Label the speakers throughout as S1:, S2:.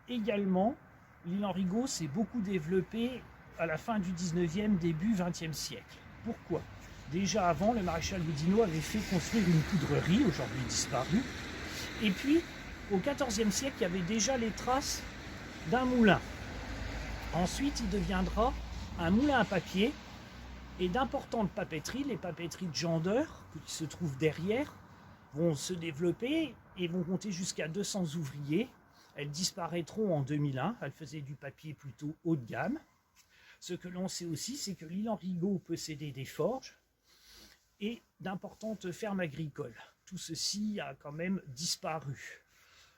S1: également, l'île Henrigot s'est beaucoup développée à la fin du 19e, début 20e siècle. Pourquoi? Déjà avant, le maréchal Oudinot avait fait construire une poudrerie, aujourd'hui disparue. Et puis, au 14e siècle, il y avait déjà les traces d'un moulin. Ensuite, il deviendra un moulin à papier et d'importantes papeteries, les papeteries de Jandeur, qui se trouvent derrière, vont se développer et vont compter jusqu'à 200 ouvriers. Elles disparaîtront en 2001, elles faisaient du papier plutôt haut de gamme. Ce que l'on sait aussi, c'est que l'île Henrigot possédait des forges et d'importantes fermes agricoles. Tout ceci a quand même disparu.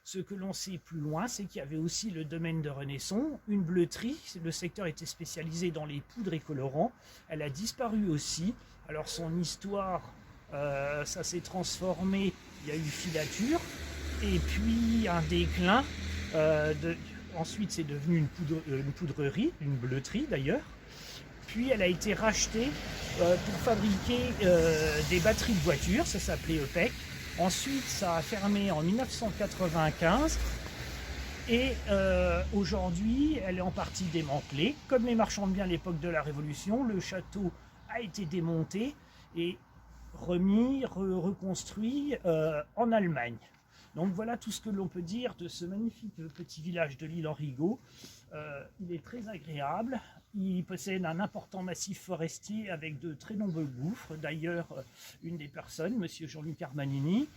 S1: Ce que l'on sait plus loin, c'est qu'il y avait aussi le domaine de Renesson, une bleuterie. Le secteur était spécialisé dans les poudres et colorants. Elle a disparu aussi. Alors son histoire, ça s'est transformé. Il y a eu filature et puis un déclin. Ensuite, c'est devenu une poudrerie, une bleuterie d'ailleurs. Puis elle a été rachetée pour fabriquer des batteries de voitures. Ça s'appelait EPEC. Ensuite, ça a fermé en 1995 et aujourd'hui, elle est en partie démantelée. Comme les marchands de biens à l'époque de la Révolution, le château a été démonté et remis, reconstruit en Allemagne. Donc voilà tout ce que l'on peut dire de ce magnifique petit village de l'île Henrigot. Il est très agréable. Il possède un important massif forestier avec de très nombreux gouffres. D'ailleurs, une des personnes, monsieur Jean-Luc Armanini,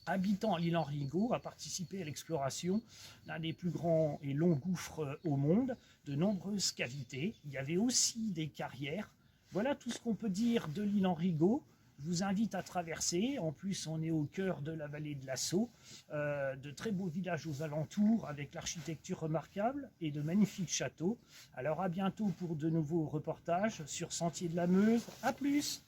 S1: habitant à l'île Henrigot, a participé à l'exploration d'un des plus grands et longs gouffres au monde, de nombreuses cavités. Il y avait aussi des carrières. Voilà tout ce qu'on peut dire de l'île Henrigot. Je vous invite à traverser. En plus, on est au cœur de la vallée de la Sceau, de très beaux villages aux alentours avec l'architecture remarquable et de magnifiques châteaux. Alors à bientôt pour de nouveaux reportages sur Sentier de la Meuse. À plus!